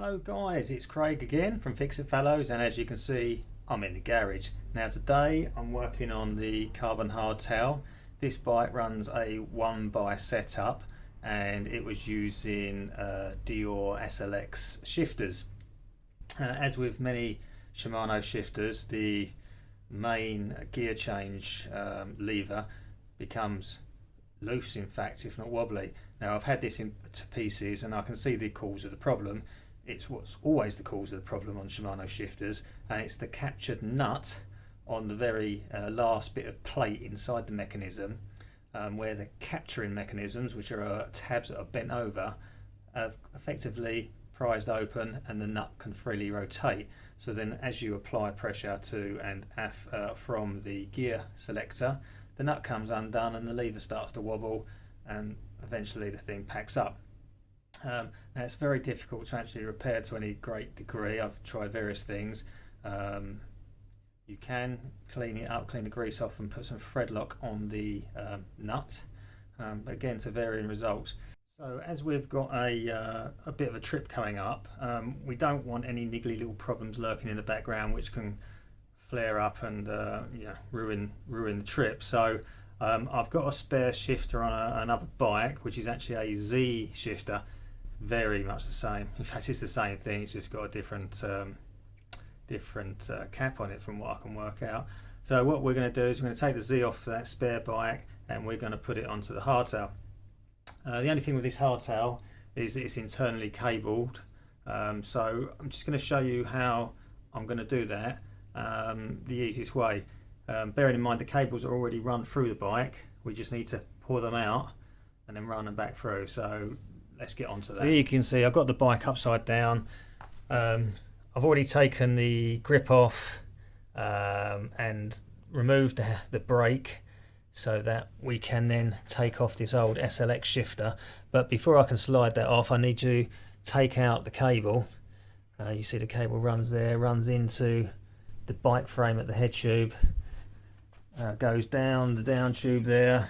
Hello guys, it's Craig again from fixitfallows, and as you can see I'm in the garage. Now today I'm working on the carbon hardtail. This bike runs a 1x setup and it was using Dior SLX shifters. As with many Shimano shifters, the main gear change lever becomes loose, in fact, if not wobbly. Now I've had this into pieces and I can see the cause of the problem. It's what's always the cause of the problem on Shimano shifters, and it's the captured nut on the very last bit of plate inside the mechanism, where the capturing mechanisms, which are tabs that are bent over, have effectively prized open and the nut can freely rotate. So then as you apply pressure to and from the gear selector, the nut comes undone and the lever starts to wobble and eventually the thing packs up. Now it's very difficult to actually repair to any great degree. I've tried various things. You can clean it up, clean the grease off and put some thread lock on the nut, but again to varying results. So as we've got a bit of a trip coming up, we don't want any niggly little problems lurking in the background which can flare up and ruin the trip. So I've got a spare shifter on another bike, which is actually a ZEE shifter, very much the same. In fact, it's the same thing, it's just got a different cap on it from what I can work out. So what we're going to do is we're going to take the ZEE off that spare bike and we're going to put it onto the hardtail. The only thing with this hardtail is it's internally cabled, so I'm just going to show you how I'm going to do that the easiest way. Bearing in mind the cables are already run through the bike, we just need to pull them out and then run them back through. So let's get on to that. So here you can see I've got the bike upside down. I've already taken the grip off and removed the brake so that we can then take off this old SLX shifter. But before I can slide that off, I need to take out the cable. You see the cable runs there, runs into the bike frame at the head tube, goes down the down tube there.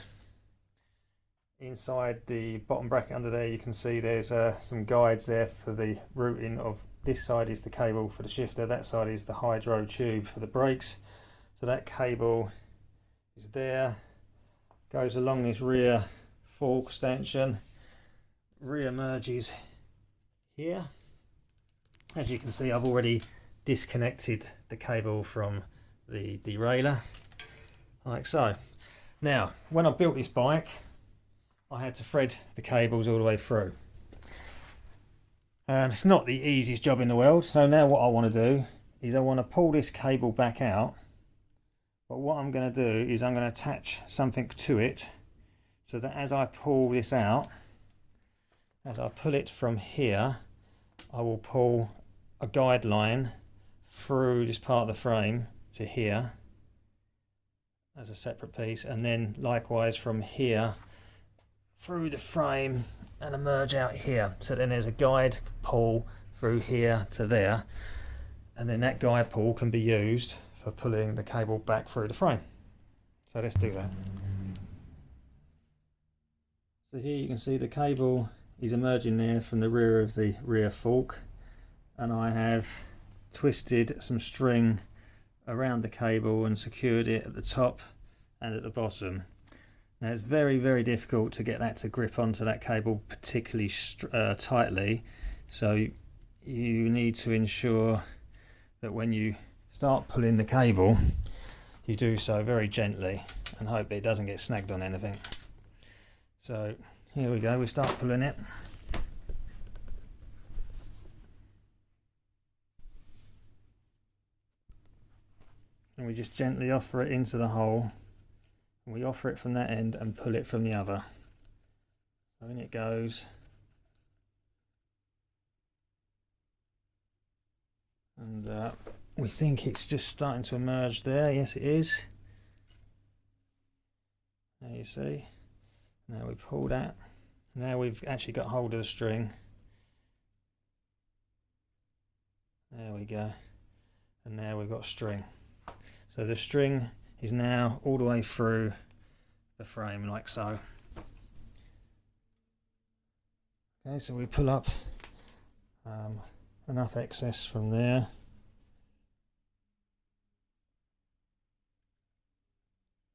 Inside the bottom bracket under there you can see there's some guides there for the routing of, this side is the cable for the shifter, that side is the hydro tube for the brakes. So that cable is there, goes along this rear fork stanchion, re-emerges here. As you can see I've already disconnected the cable from the derailleur, like so. Now when I built this bike I had to thread the cables all the way through. It's not the easiest job in the world, so now what I want to do is I want to pull this cable back out, but what I'm going to do is I'm going to attach something to it so that as I pull this out, as I pull it from here, I will pull a guide line through this part of the frame to here as a separate piece, and then likewise from here through the frame and emerge out here. So then there's a guide pull through here to there, and then that guide pull can be used for pulling the cable back through the frame. So let's do that. So here you can see the cable is emerging there from the rear of the rear fork, and I have twisted some string around the cable and secured it at the top and at the bottom. Now it's very difficult to get that to grip onto that cable particularly tightly, so you need to ensure that when you start pulling the cable you do so very gently and hope it doesn't get snagged on anything. So here we go, we start pulling it. And we just gently offer it into the hole. We offer it from that end and pull it from the other. So in it goes. And we think it's just starting to emerge there. Yes, it is. There you see. Now we pull that. Now we've actually got hold of the string. There we go. And now we've got string. So the string is now all the way through the frame like so. Okay, so we pull up enough excess from there.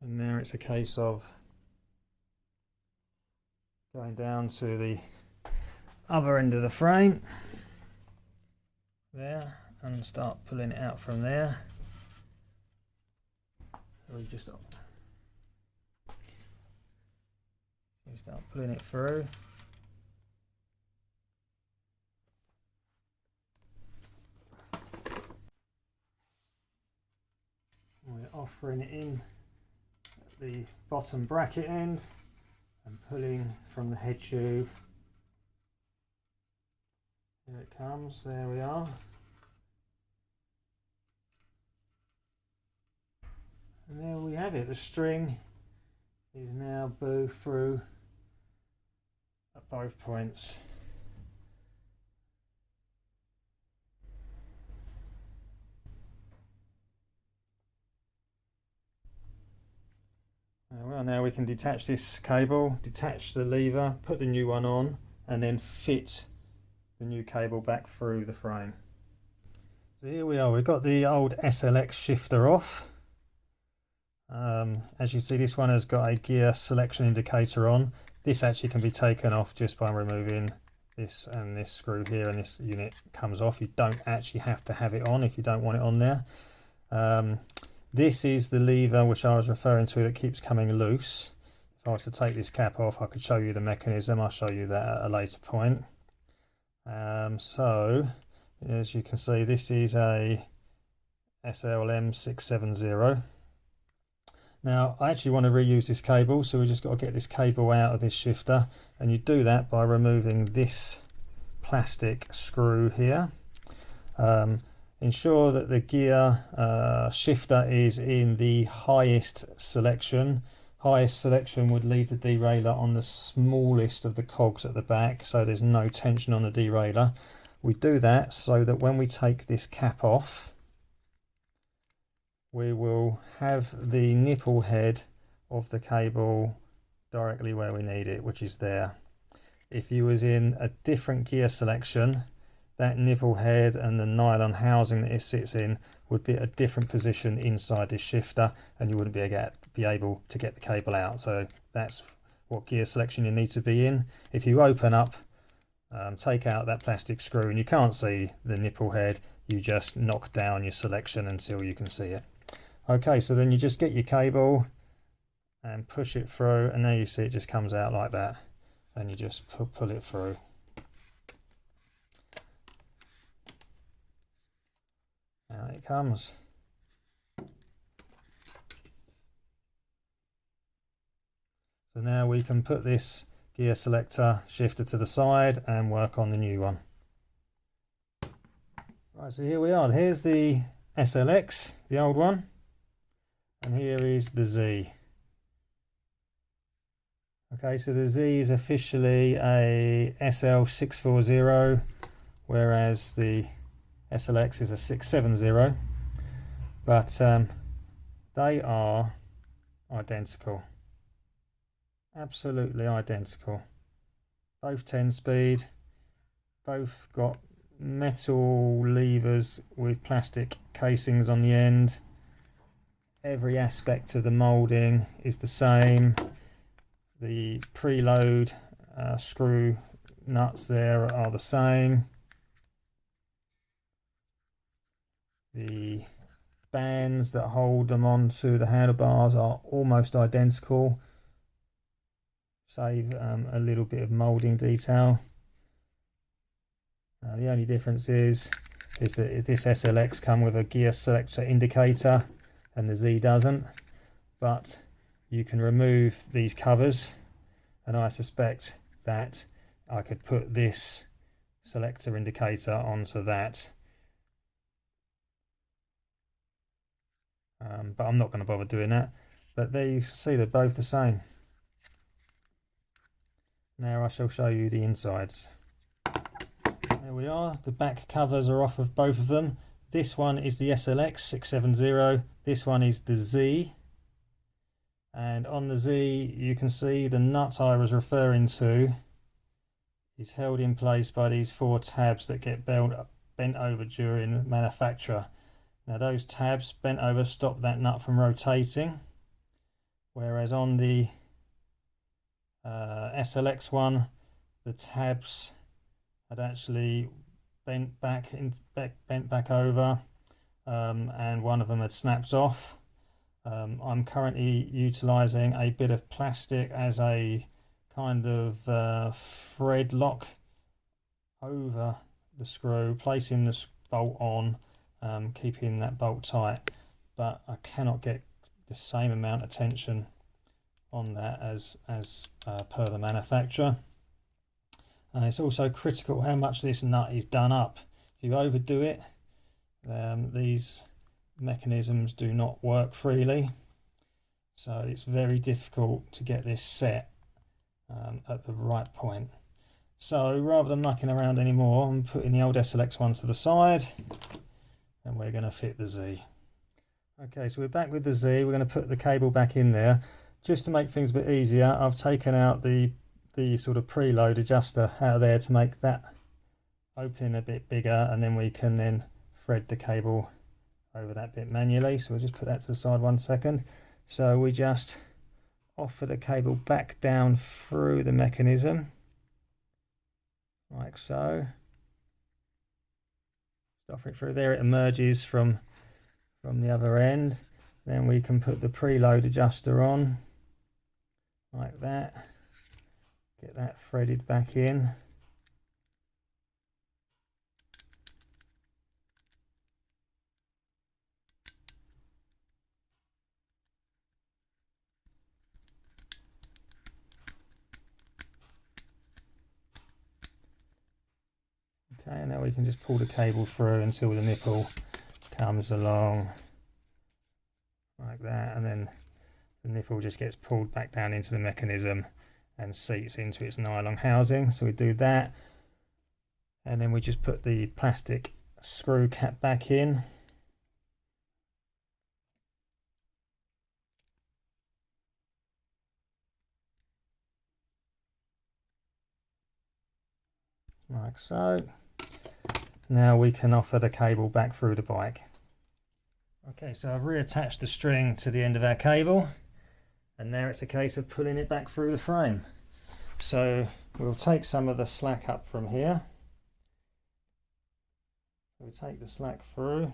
And now it's a case of going down to the other end of the frame there and start pulling it out from there. So we just start pulling it through. We're offering it in at the bottom bracket end and pulling from the head tube. Here it comes, there we are. And there we have it, the string is now bowed through at both points. Well, now we can detach this cable, detach the lever, put the new one on, and then fit the new cable back through the frame. So here we are, we've got the old SLX shifter off. As you see, this one has got a gear selection indicator on. This actually can be taken off just by removing this and this screw here, and this unit comes off. You don't actually have to have it on if you don't want it on there. This is the lever which I was referring to that keeps coming loose. If I was to take this cap off, I could show you the mechanism. I'll show you that at a later point. So as you can see, this is a m670. Now I actually want to reuse this cable, so we just got to get this cable out of this shifter, and you do that by removing this plastic screw here. Ensure that the gear shifter is in the highest selection. Highest selection would leave the derailleur on the smallest of the cogs at the back, so there's no tension on the derailleur. We do that so that when we take this cap off, we will have the nipple head of the cable directly where we need it, which is there. If you was in a different gear selection, that nipple head and the nylon housing that it sits in would be at a different position inside this shifter, and you wouldn't be able to get the cable out. So that's what gear selection you need to be in. If you open up, take out that plastic screw and you can't see the nipple head, you just knock down your selection until you can see it. Okay, so then you just get your cable and push it through, and now you see it just comes out like that, and you just pull it through. Out it comes. So now we can put this gear selector shifter to the side and work on the new one. Right, so here we are. Here's the SLX, the old one, and here is the ZEE. Okay, so the ZEE is officially a SL640, whereas the SLX is a 670, but they are identical, absolutely identical. Both 10-speed, both got metal levers with plastic casings on the end. Every aspect of the moulding is the same. The preload screw nuts there are the same. The bands that hold them onto the handlebars are almost identical, save a little bit of moulding detail. The only difference is that this SLX comes with a gear selector indicator and the ZEE doesn't, but you can remove these covers, and I suspect that I could put this selector indicator onto that. But I'm not going to bother doing that. But there you see they're both the same. Now I shall show you the insides. There we are. The back covers are off of both of them. This one is the SLX 670. This one is the ZEE. And on the ZEE you can see the nut I was referring to is held in place by these 4 tabs that get bent over during manufacture. Now those tabs bent over stop that nut from rotating, whereas on the SLX one the tabs had actually bent back over, and one of them had snapped off. I'm currently utilizing a bit of plastic as a kind of thread lock over the screw, placing the bolt on, keeping that bolt tight, but I cannot get the same amount of tension on that as per the manufacturer. It's also critical how much this nut is done up. If you overdo it, these mechanisms do not work freely, so it's very difficult to get this set at the right point. So rather than mucking around anymore, I'm putting the old SLX one to the side and we're going to fit the ZEE. Okay, so we're back with the ZEE. We're going to put the cable back in there. Just to make things a bit easier, I've taken out the sort of preload adjuster out of there to make that opening a bit bigger, and then we can then thread the cable over that bit manually. So we'll just put that to the side 1 second. So we just offer the cable back down through the mechanism like so. Offer it through there, it emerges from the other end. Then we can put the preload adjuster on like that, get that threaded back in. Okay, now we can just pull the cable through until the nipple comes along like that, and then the nipple just gets pulled back down into the mechanism and seats into its nylon housing. So we do that, and then we just put the plastic screw cap back in. Like so. Now we can offer the cable back through the bike. Okay, so I've reattached the string to the end of our cable, and now it's a case of pulling it back through the frame. So we'll take some of the slack up from here. We'll take the slack through.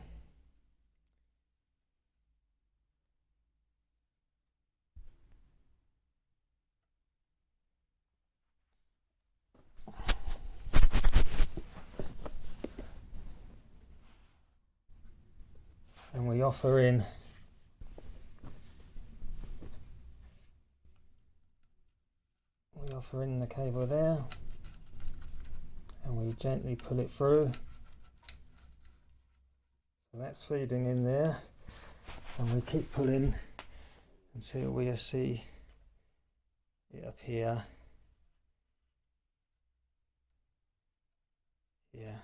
And we offer in the cable there, and we gently pull it through. So that's feeding in there, and we keep pulling until we see it up here. Yeah.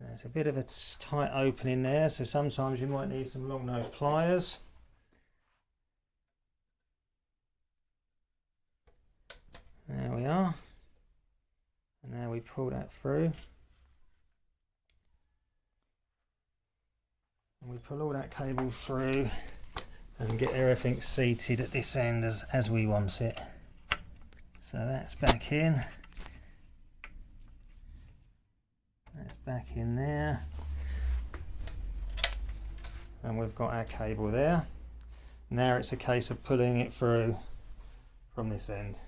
There's a bit of a tight opening there, so sometimes you might need some long nose pliers. There we are. And now we pull that through. And we pull all that cable through and get everything seated at this end as we want it. So that's back in. That's back in there, and we've got our cable there. Now it's a case of pulling it through from this end.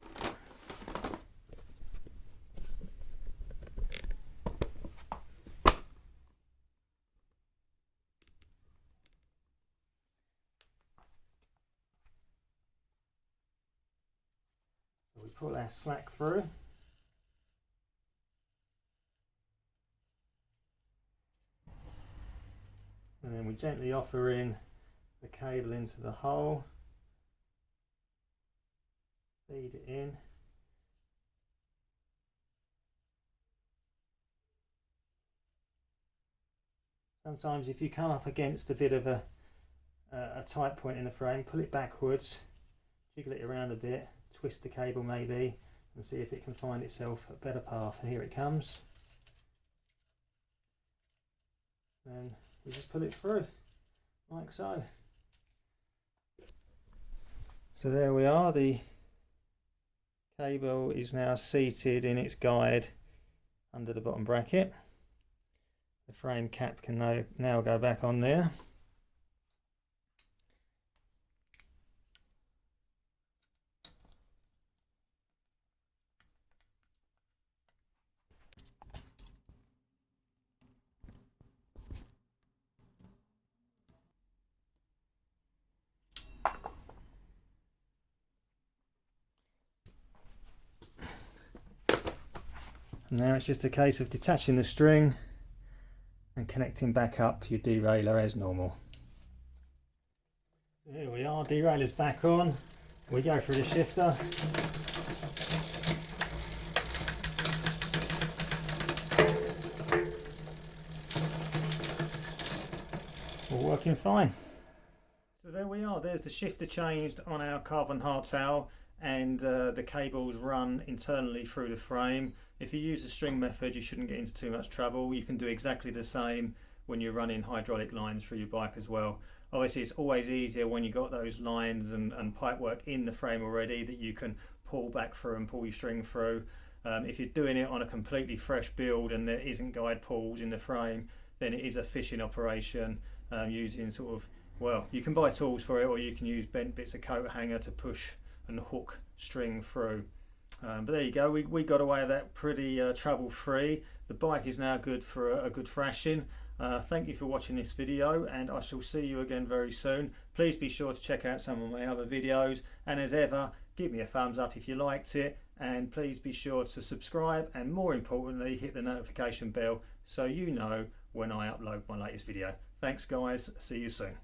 So we pull our slack through. And then we gently offer in the cable into the hole, feed it in. Sometimes if you come up against a bit of a tight point in the frame, pull it backwards jiggle it around a bit, twist the cable maybe, and see if it can find itself a better path. And here it comes. Then you just pull it through, like so. So there we are, the cable is now seated in its guide under the bottom bracket. The frame cap can now go back on there. Now it's just a case of detaching the string and connecting back up your derailleur as normal. Here we are, derailleur's back on. We go through the shifter. All working fine. So there we are, there's the shifter changed on our carbon hardtail, and the cables run internally through the frame. If you use the string method, you shouldn't get into too much trouble. You can do exactly the same when you're running hydraulic lines through your bike as well. Obviously it's always easier when you've got those lines and pipework in the frame already that you can pull back through and pull your string through. If you're doing it on a completely fresh build and there isn't guide pulls in the frame, then it is a fishing operation using sort of, well, you can buy tools for it, or you can use bent bits of coat hanger to push and hook string through. But there you go, we got away with that pretty trouble free. The bike is now good for a good thrashing. Thank you for watching this video, and I shall see you again very soon. Please be sure to check out some of my other videos, and as ever, give me a thumbs up if you liked it, and please be sure to subscribe, and more importantly, hit the notification bell so you know when I upload my latest video. Thanks guys, see you soon.